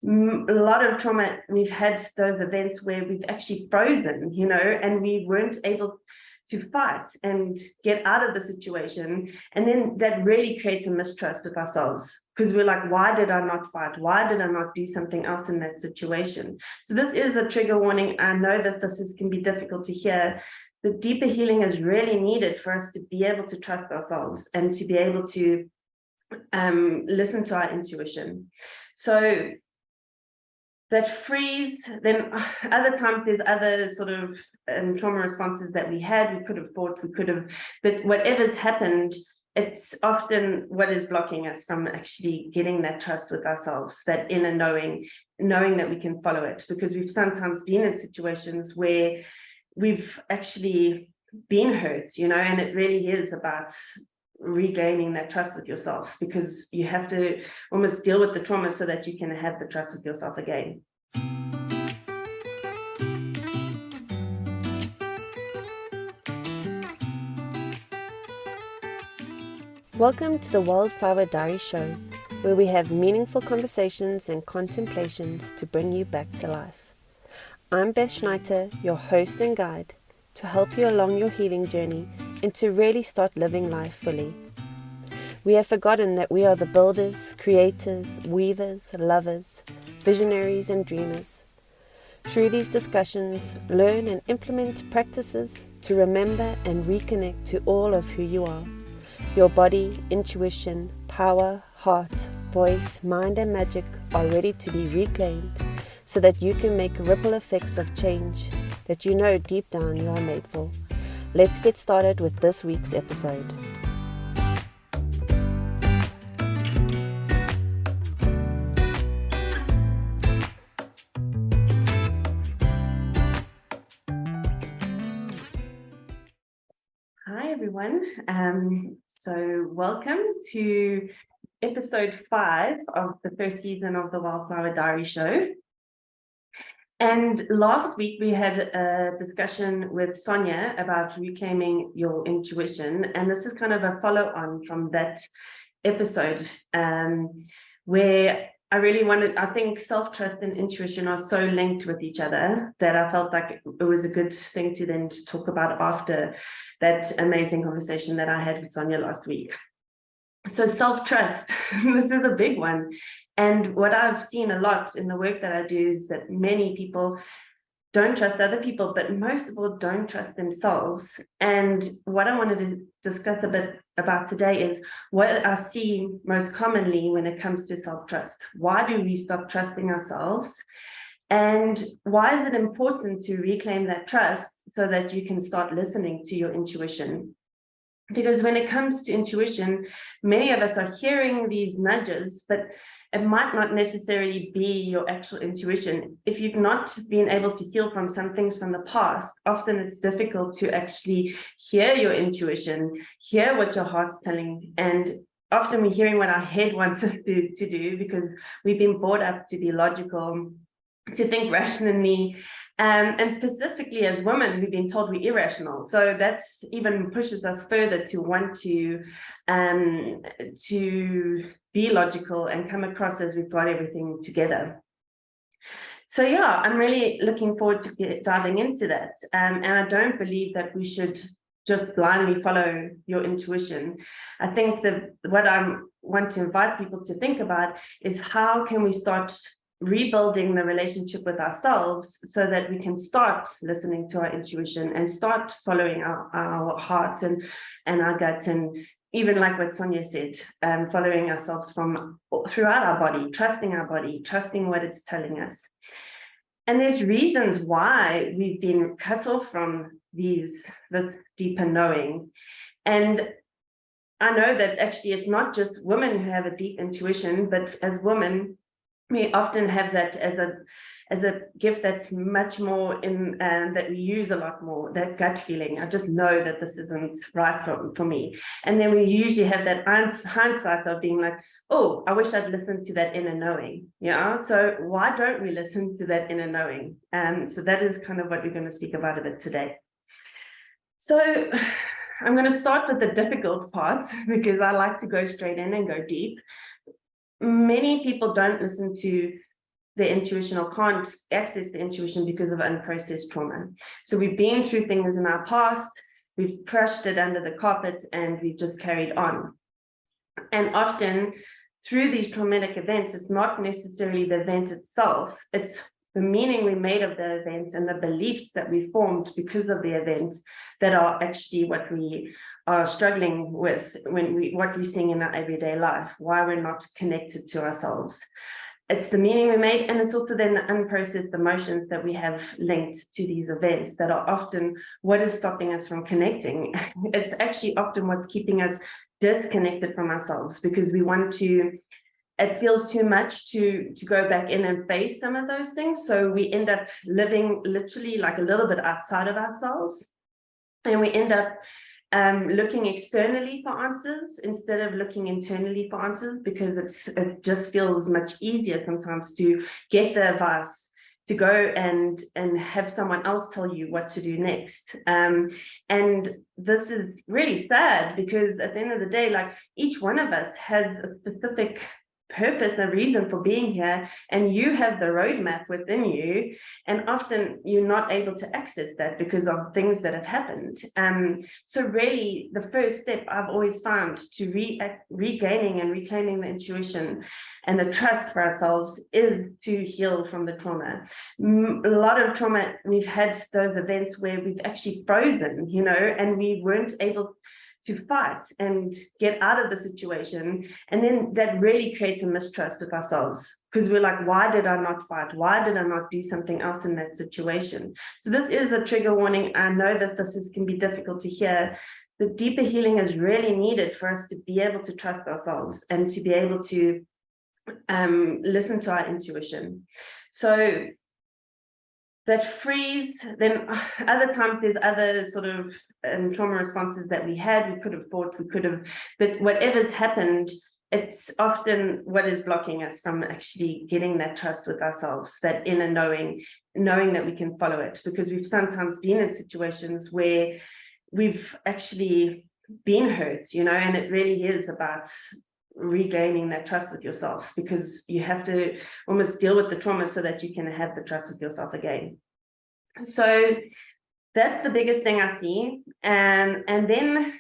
a lot of trauma, we've had those events where we've actually frozen, and we weren't able to fight and get out of the situation. And then that really creates a mistrust with ourselves, because we're like, why did I not fight? Why did I not do something else in that situation? So this is a trigger warning. I know that can be difficult to hear. The deeper healing is really needed for us to be able to trust ourselves and to be able to listen to our intuition. So that freeze, then other times there's other sort of trauma responses that we had. We could have fought, but whatever's happened, it's often what is blocking us from actually getting that trust with ourselves, that inner knowing that we can follow it, because we've sometimes been in situations where we've actually been hurt, and it really is about regaining that trust with yourself, because you have to almost deal with the trauma so that you can have the trust with yourself again. Welcome to the Wildflower Diaries Show, where we have meaningful conversations and contemplations to bring you back to life. I'm Beth, your host and guide, to help you along your healing journey and to really start living life fully. We have forgotten that we are the builders, creators, weavers, lovers, visionaries and dreamers. Through these discussions, learn and implement practices to remember and reconnect to all of who you are. Your body, intuition, power, heart, voice, mind and magic are ready to be reclaimed so that you can make ripple effects of change that you know deep down you are made for. Let's get started with this week's episode. Hi everyone. So welcome to episode 5 of the first season of the Wildflower Diaries Show. And last week we had a discussion with Sonia about reclaiming your intuition. And this is kind of a follow-on from that episode, where I think self-trust and intuition are so linked with each other that I felt like it was a good thing to then talk about after that amazing conversation that I had with Sonia last week. So self-trust, this is a big one. And what I've seen a lot in the work that I do is that many people don't trust other people, but most of all don't trust themselves. And what I wanted to discuss a bit about today is what I see most commonly when it comes to self-trust. Why do we stop trusting ourselves? And why is it important to reclaim that trust so that you can start listening to your intuition? Because when it comes to intuition, many of us are hearing these nudges, but it might not necessarily be your actual intuition. If you've not been able to heal from some things from the past, often it's difficult to actually hear your intuition, hear what your heart's telling. And often we're hearing what our head wants us to do because we've been brought up to be logical, to think rationally. And specifically as women, we've been told we're irrational. So that's even pushes us further to want to be logical and come across as we've got everything together. So yeah, I'm really looking forward to diving into that. And I don't believe that we should just blindly follow your intuition. I think that what I want to invite people to think about is how can we start rebuilding the relationship with ourselves so that we can start listening to our intuition and start following our heart and our gut, and even like what Sonia said, following ourselves from throughout our body, trusting what it's telling us. And there's reasons why we've been cut off from this deeper knowing. And I know that actually it's not just women who have a deep intuition, but as women, we often have that as a gift that's much more in, that we use a lot more, that gut feeling. I just know that this isn't right for me. And then we usually have that hindsight of being like, oh, I wish I'd listened to that inner knowing. Yeah. So why don't we listen to that inner knowing? So that is kind of what we're going to speak about a bit today. So I'm going to start with the difficult part because I like to go straight in and go deep. Many people don't listen to the intuition or can't access the intuition because of unprocessed trauma. So we've been through things in our past, we've crushed it under the carpet, and we've just carried on. And often through these traumatic events, it's not necessarily the event itself, it's the meaning we made of the event and the beliefs that we formed because of the event that are actually what we are struggling with what we're seeing in our everyday life, why we're not connected to ourselves. It's the meaning we made, and it's also then the unprocessed emotions that we have linked to these events that are often what is stopping us from connecting. It's actually often what's keeping us disconnected from ourselves, because we want to, it feels too much to go back in and face some of those things. So we end up living literally like a little bit outside of ourselves, and we end up looking externally for answers instead of looking internally for answers, because it just feels much easier sometimes to get the advice, to go and have someone else tell you what to do next. And this is really sad, because at the end of the day, like, each one of us has a specific purpose, a reason for being here, and you have the roadmap within you, and often you're not able to access that because of things that have happened. So really the first step I've always found to regaining and reclaiming the intuition and the trust for ourselves is to heal from the trauma. A lot of trauma, we've had those events where we've actually frozen, you know, and we weren't able to fight and get out of the situation. And then that really creates a mistrust with ourselves, because we're like, why did I not fight? Why did I not do something else in that situation? So this is a trigger warning. I know that can be difficult to hear. The deeper healing is really needed for us to be able to trust ourselves and to be able to listen to our intuition. So that freeze, then other times there's other sort of trauma responses that we had. We could have fought, but whatever's happened, it's often what is blocking us from actually getting that trust with ourselves, that inner knowing that we can follow it, because we've sometimes been in situations where we've actually been hurt, you know, and it really is about regaining that trust with yourself, because you have to almost deal with the trauma so that you can have the trust with yourself again. So that's the biggest thing I see. And then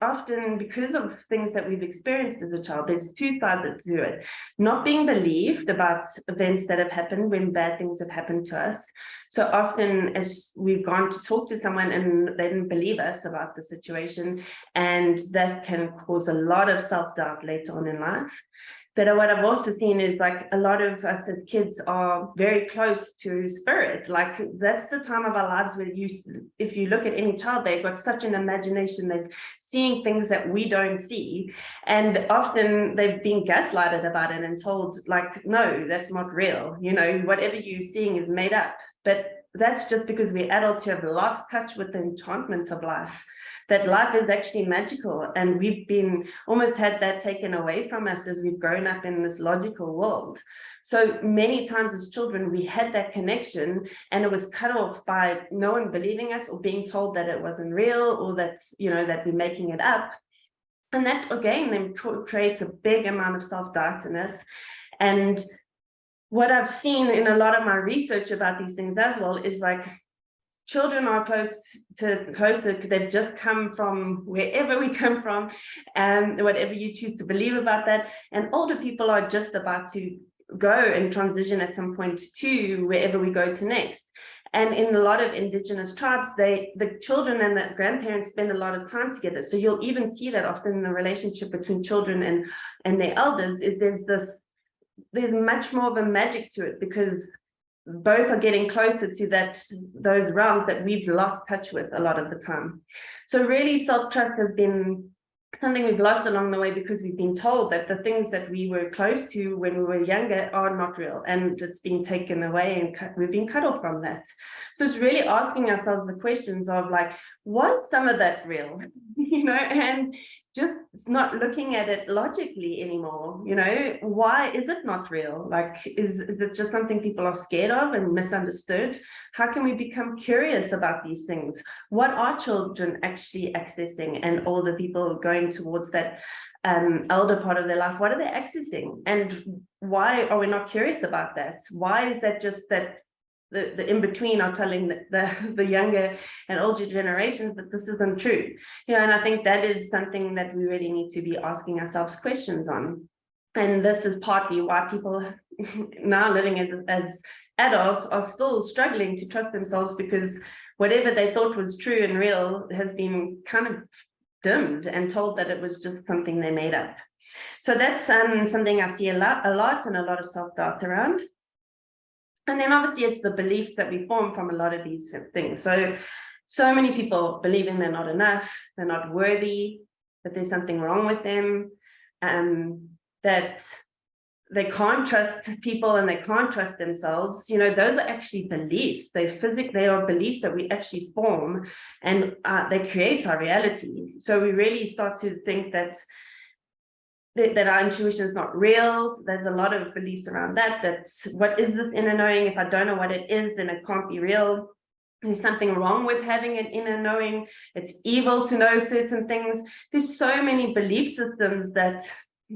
often, because of things that we've experienced as a child, there's two sides to it. Not being believed about events that have happened when bad things have happened to us. So often, as we've gone to talk to someone and they didn't believe us about the situation, and that can cause a lot of self-doubt later on in life. But what I've also seen is, like, a lot of us as kids are very close to spirit. Like, that's the time of our lives where if you look at any child, they've got such an imagination, they're seeing things that we don't see. And often they've been gaslighted about it and told, like, no, that's not real. You know, whatever you're seeing is made up. But that's just because we're adults who have lost touch with the enchantment of life. That life is actually magical, and we've been almost had that taken away from us as we've grown up in this logical world. So many times as children, we had that connection, and it was cut off by no one believing us or being told that it wasn't real, or that, you know, that we're making it up. And that again then creates a big amount of self-doubt in us. And what I've seen in a lot of my research about these things as well is, like, children are closer, they've just come from wherever we come from, and whatever you choose to believe about that. And older people are just about to go and transition at some point to wherever we go to next. And in a lot of indigenous tribes, the children and the grandparents spend a lot of time together. So you'll even see that often in the relationship between children and their elders, is there's much more of a magic to it, because both are getting closer to those realms that we've lost touch with a lot of the time. So really, self-trust has been something we've lost along the way, because we've been told that the things that we were close to when we were younger are not real, and it's been taken away, and we've been cut off from that. So it's really asking ourselves the questions of, like, was some of that real? You know, and just not looking at it logically anymore. You know, why is it not real? Like, is it just something people are scared of and misunderstood? How can we become curious about these things? What are children actually accessing, and older people going towards that elder part of their life, what are they accessing? And why are we not curious about that? Why is that just that the in-between are telling the younger and older generations that this isn't true? And I think that is something that we really need to be asking ourselves questions on. And this is partly why people now living as adults are still struggling to trust themselves, because whatever they thought was true and real has been kind of dimmed and told that it was just something they made up. So that's something I see a lot and a lot of self-doubt around. And then obviously it's the beliefs that we form from a lot of these things. So many people believing they're not enough, they're not worthy, that there's something wrong with them, that they can't trust people and they can't trust themselves. Those are actually beliefs. They are beliefs that we actually form, and they create our reality. So we really start to think that our intuition is not real. There's a lot of beliefs around that what is this inner knowing? If I don't know what it is, then it can't be real. There's something wrong with having an inner knowing. It's evil to know certain things. There's so many belief systems that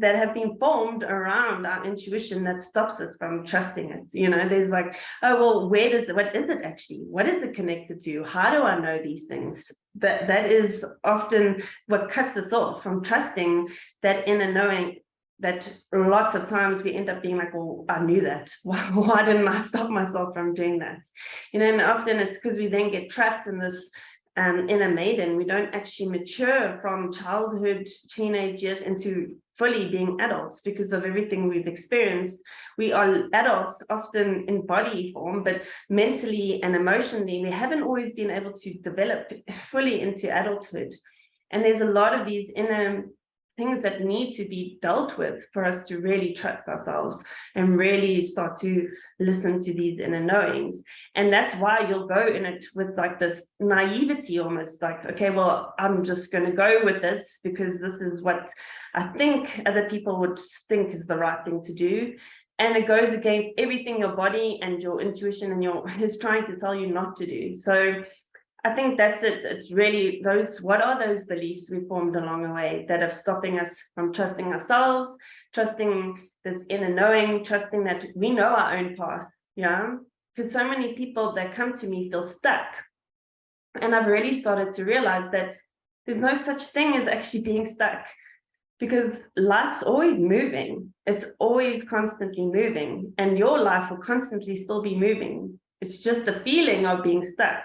have been formed around our intuition that stops us from trusting it. There's like, oh, well, what is it actually? What is it connected to? How do I know these things? That is often what cuts us off from trusting that inner knowing, that lots of times we end up being like, well, I knew that. Why didn't I stop myself from doing that? And often it's because we then get trapped in this inner maiden. We don't actually mature from childhood, teenage years into fully being adults because of everything we've experienced. We are adults often in body form, but mentally and emotionally, we haven't always been able to develop fully into adulthood. And there's a lot of these inner things that need to be dealt with for us to really trust ourselves and really start to listen to these inner knowings. And that's why you'll go in it with like this naivety, almost like, okay, well, I'm just going to go with this because this is what I think other people would think is the right thing to do. And it goes against everything your body and your intuition and is trying to tell you not to do. So I think that's it. It's really what are those beliefs we formed along the way that are stopping us from trusting ourselves, trusting this inner knowing, trusting that we know our own path. Yeah. Because so many people that come to me feel stuck. And I've really started to realize that there's no such thing as actually being stuck, because life's always moving. It's always constantly moving, and your life will constantly still be moving. It's just the feeling of being stuck.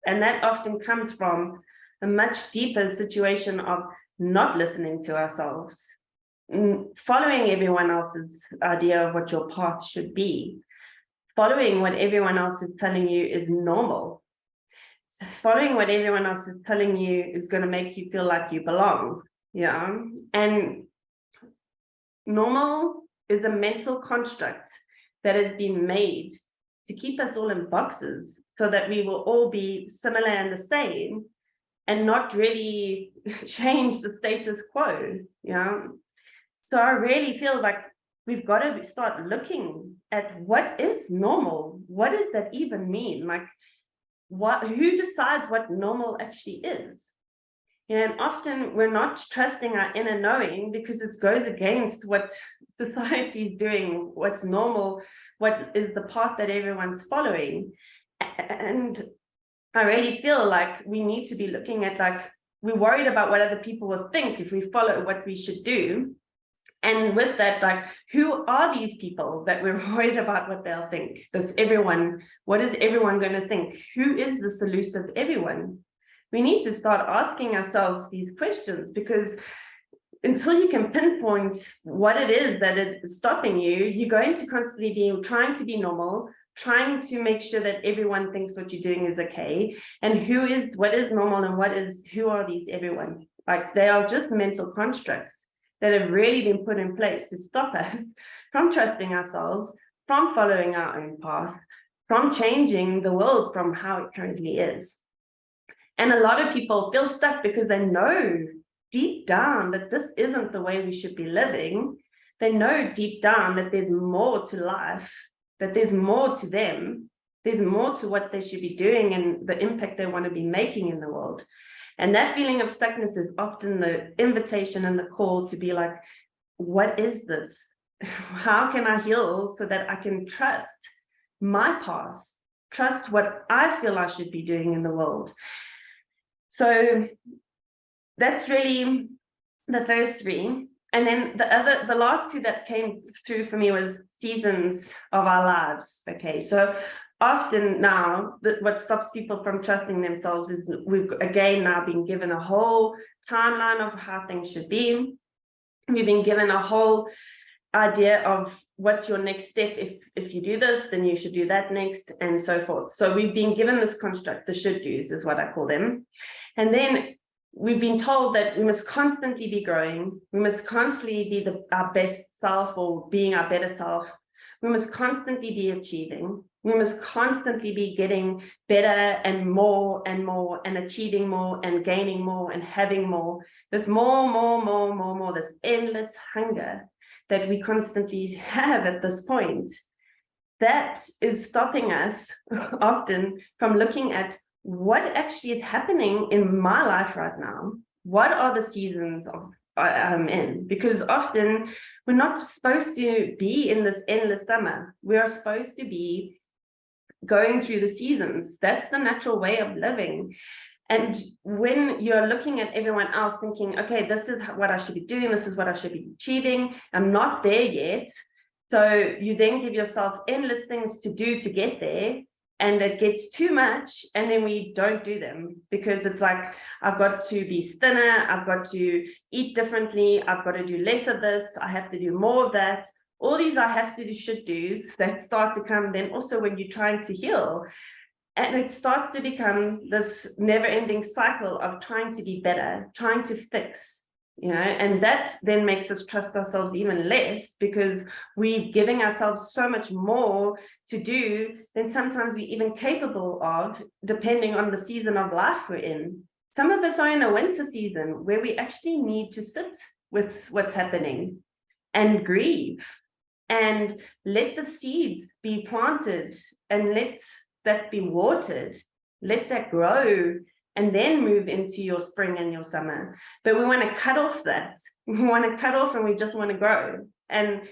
And that often comes from a much deeper situation of not listening to ourselves, following everyone else's idea of what your path should be, following what everyone else is telling you is normal, following what everyone else is telling you is going to make you feel like you belong. Yeah. And normal is a mental construct that has been made to keep us all in boxes so that we will all be similar and the same and not really change the status quo. Yeah. So I really feel like we've got to start looking at what is normal. What does that even mean? Like, who decides what normal actually is? And often we're not trusting our inner knowing because it goes against what society is doing, what's normal, what is the path that everyone's following. And I really feel like we need to be looking at, like, we're worried about what other people will think if we follow what we should do. And with that, like, who are these people that we're worried about what they'll think? What is everyone going to think? Who is this elusive everyone? We need to start asking ourselves these questions, because until you can pinpoint what it is that is stopping you, you're going to constantly be trying to be normal, trying to make sure that everyone thinks what you're doing is okay. And what is normal and who are these everyone? Like, they are just mental constructs that have really been put in place to stop us from trusting ourselves, from following our own path, from changing the world from how it currently is. And a lot of people feel stuck because they know deep down that this isn't the way we should be living. They know deep down that there's more to life, that there's more to them, there's more to what they should be doing and the impact they want to be making in the world. And that feeling of stuckness is often the invitation and the call to be like, what is this? How can I heal so that I can trust my path, trust what I feel I should be doing in the world? So that's really the first three. And then the last two that came through for me was seasons of our lives. Okay, so often now what stops people from trusting themselves is we've again now been given a whole timeline of how things should be. We've been given a whole idea of what's your next step. If you do this, then you should do that next, and so forth. So we've been given this construct, the should do's is what I call them. And then we've been told that we must constantly be growing. We must constantly be our best self or being our better self. We must constantly be achieving. We must constantly be getting better and more and achieving more and gaining more and having more. There's more, this endless hunger that we constantly have at this point. That is stopping us often from looking at what actually is happening in my life right now. What are the seasons I'm in? Because often we're not supposed to be in this endless summer. We are supposed to be going through the seasons. That's the natural way of living. And when you're looking at everyone else thinking, okay, this is what I should be doing, this is what I should be achieving, I'm not there yet. So you then give yourself endless things to do to get there, and it gets too much, and then we don't do them because it's like, I've got to be thinner, I've got to eat differently, I've got to do less of this, I have to do more of that. All these I have to do should do's that start to come then also when you're trying to heal. And it starts to become this never-ending cycle of trying to be better, trying to fix, and that then makes us trust ourselves even less because we're giving ourselves so much more to do than sometimes we're even capable of, depending on the season of life we're in. Some of us are in a winter season where we actually need to sit with what's happening and grieve and let the seeds be planted and let that be watered, let that grow, and then move into your spring and your summer. But we want to cut off that. We want to cut off and we just want to grow. And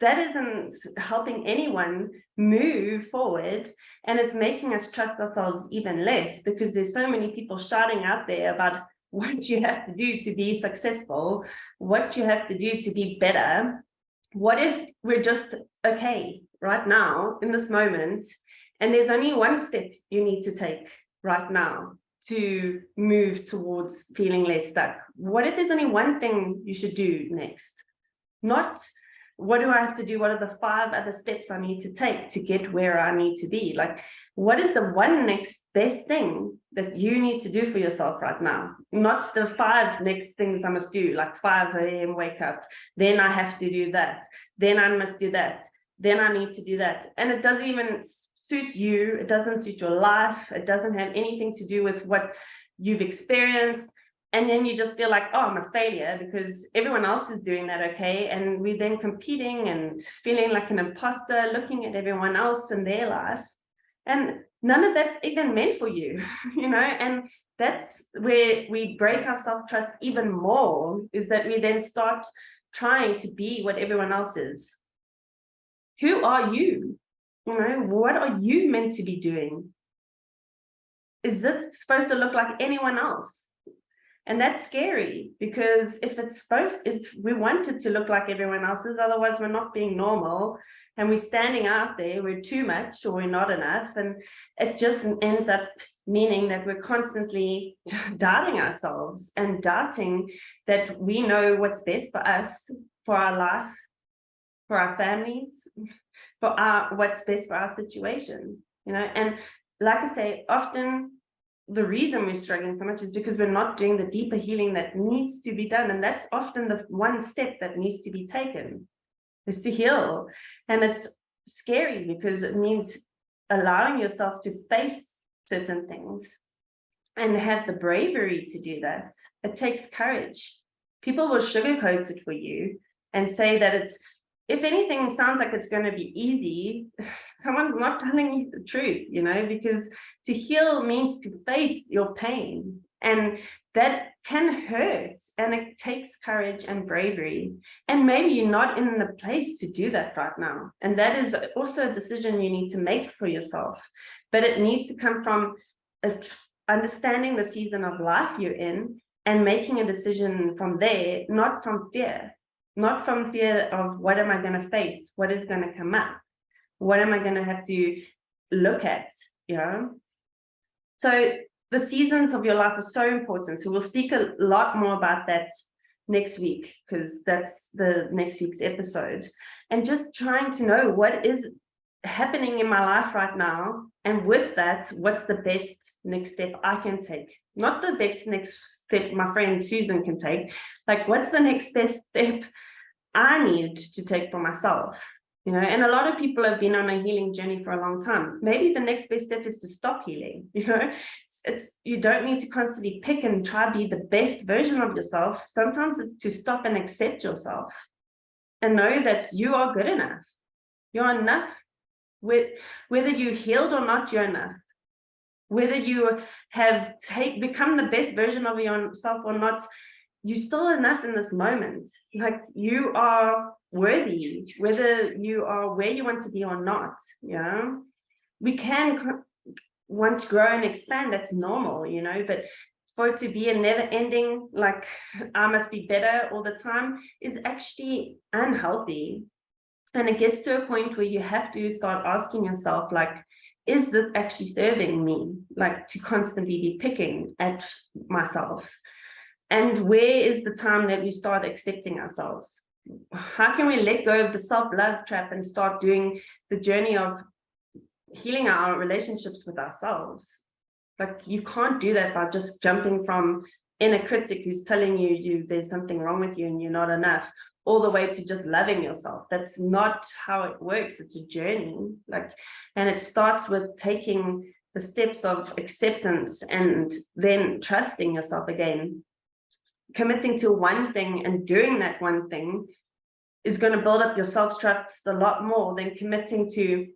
that isn't helping anyone move forward. And it's making us trust ourselves even less because there's so many people shouting out there about what you have to do to be successful, what you have to do to be better. What if we're just okay right now in this moment? And there's only one step you need to take right now to move towards feeling less stuck. What if there's only one thing you should do next? Not what do I have to do? What are the 5 other steps I need to take to get where I need to be? Like, what is the one next best thing that you need to do for yourself right now? Not the 5 next things I must do, like 5 a.m. wake up, then I have to do that, then I must do that, then I need to do that. And it doesn't even suit you, it doesn't suit your life, it doesn't have anything to do with what you've experienced. And then you just feel like, oh, I'm a failure because everyone else is doing that okay. And we're then competing and feeling like an imposter, looking at everyone else in their life. And none of that's even meant for you, and that's where we break our self-trust even more, is that we then start trying to be what everyone else is. Who are you? What are you meant to be doing? Is this supposed to look like anyone else? And that's scary because if we want it to look like everyone else's, otherwise we're not being normal and we're standing out there, we're too much or we're not enough. And it just ends up meaning that we're constantly doubting ourselves and doubting that we know what's best for us, for our life, for our families, for what's best for our situation, and like I say, often the reason we're struggling so much is because we're not doing the deeper healing that needs to be done. And that's often the one step that needs to be taken, is to heal. And it's scary because it means allowing yourself to face certain things and have the bravery to do that. It takes courage. People will sugarcoat it for you and say that it's if anything sounds like it's going to be easy, someone's not telling you the truth, because to heal means to face your pain, and that can hurt, and it takes courage and bravery, and maybe you're not in the place to do that right now, and that is also a decision you need to make for yourself, but it needs to come from understanding the season of life you're in and making a decision from there, not from fear. Not from fear of what am I going to face, what is going to come up, what am I going to have to look at, So the seasons of your life are so important. So we'll speak a lot more about that next week, because that's the next week's episode. And just trying to know what is happening in my life right now. And with that, what's the best next step I can take? Not the best next step my friend Susan can take. Like, what's the next best step I need to take for myself? And a lot of people have been on a healing journey for a long time. Maybe the next best step is to stop healing. You don't need to constantly pick and try to be the best version of yourself. Sometimes it's to stop and accept yourself and know that you are good enough. You're enough. Whether you're healed or not, you're enough. Whether you have become the best version of yourself or not, you're still enough in this moment. Like, you are worthy, whether you are where you want to be or not. We can want to grow and expand. That's normal, but for it to be a never ending, like, I must be better all the time, is actually unhealthy. And it gets to a point where you have to start asking yourself, like, is this actually serving me? Like, to constantly be picking at myself. And where is the time that we start accepting ourselves? How can we let go of the self-love trap and start doing the journey of healing our relationships with ourselves? Like, you can't do that by just jumping from inner critic who's telling you there's something wrong with you and you're not enough, all the way to just loving yourself. That's not how it works. It's a journey. And it starts with taking the steps of acceptance and then trusting yourself again. Committing to one thing and doing that one thing is going to build up your self-trust a lot more than committing to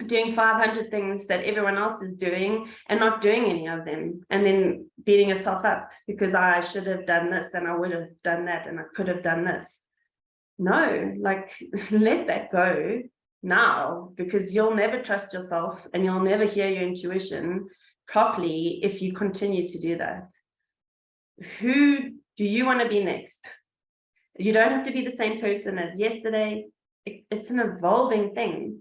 doing 500 things that everyone else is doing and not doing any of them, and then beating yourself up because I should have done this and I would have done that and I could have done this. No, like, let that go now, because you'll never trust yourself and you'll never hear your intuition properly if you continue to do that. Who do you want to be next? You don't have to be the same person as yesterday. It's an evolving thing.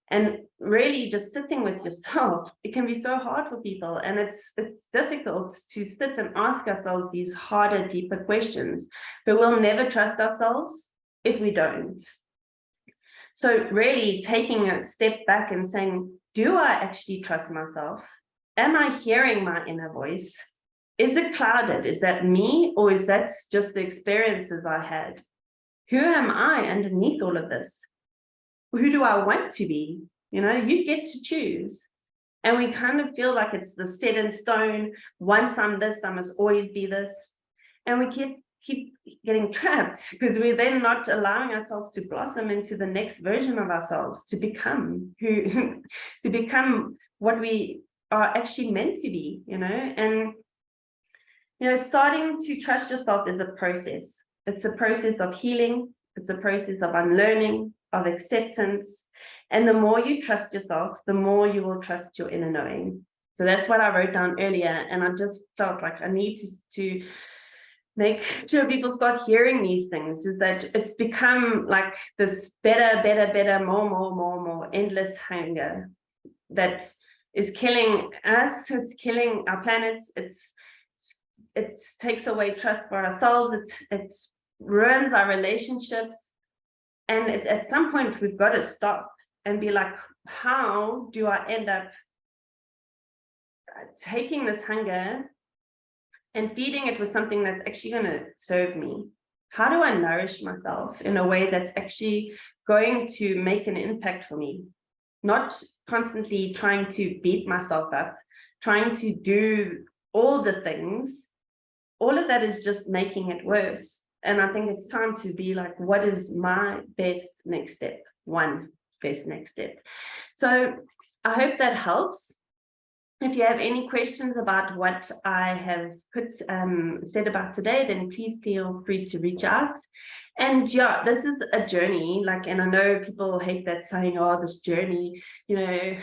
And really just sitting with yourself, it can be so hard for people. And it's difficult to sit and ask ourselves these harder, deeper questions. But we'll never trust ourselves if we don't. So really taking a step back and saying, do I actually trust myself? Am I hearing my inner voice? Is it clouded? Is that me, or is that just the experiences I had? Who am I underneath all of this? Who do I want to be? You get to choose. And we kind of feel like it's the set in stone. Once I'm this, I must always be this. And we keep getting trapped because we're then not allowing ourselves to blossom into the next version of ourselves, to become to become what we are actually meant to be, And starting to trust yourself is a process. It's a process of healing. It's a process of unlearning, of acceptance. And the more you trust yourself, the more you will trust your inner knowing. So that's what I wrote down earlier. And I just felt like I need to make sure people start hearing these things, is that it's become like this better, more, endless hunger that is killing us. It's killing our planet. It takes away trust for ourselves. It ruins our relationships. And at some point, we've got to stop and be like, how do I end up taking this hunger and feeding it with something that's actually going to serve me? How do I nourish myself in a way that's actually going to make an impact for me? Not constantly trying to beat myself up, trying to do all the things. All of that is just making it worse. And I think it's time to be like, what is my best next step? One best next step. So I hope that helps. If you have any questions about what I have said about today, then please feel free to reach out. And yeah, this is a journey, like, and I know people hate that saying, oh, this journey, you know,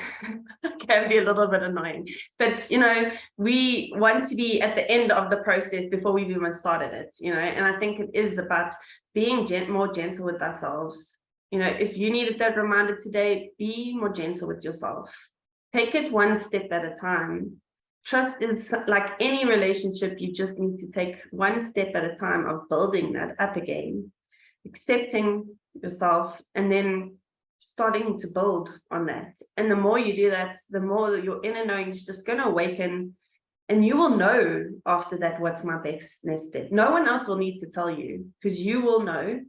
can be a little bit annoying. But, you know, we want to be at the end of the process before we've even started it, you know, and I think it is about being more gentle with ourselves. You know, if you needed that reminder today, be more gentle with yourself. Take it one step at a time. Trust is like any relationship, you just need to take one step at a time of building that up again, accepting yourself, and then starting to build on that. And the more you do that, the more your inner knowing is just going to awaken, and you will know after that what's my next step. No one else will need to tell you, because you will know.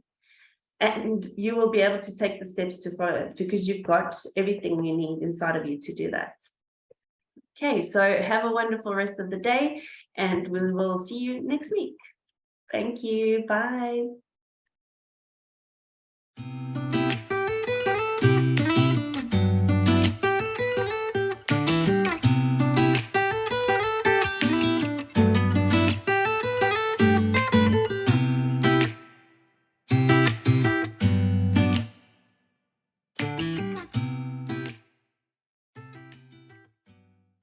And you will be able to take the steps to follow it, because you've got everything you need inside of you to do that. Okay, so have a wonderful rest of the day, and we will see you next week. Thank you. Bye.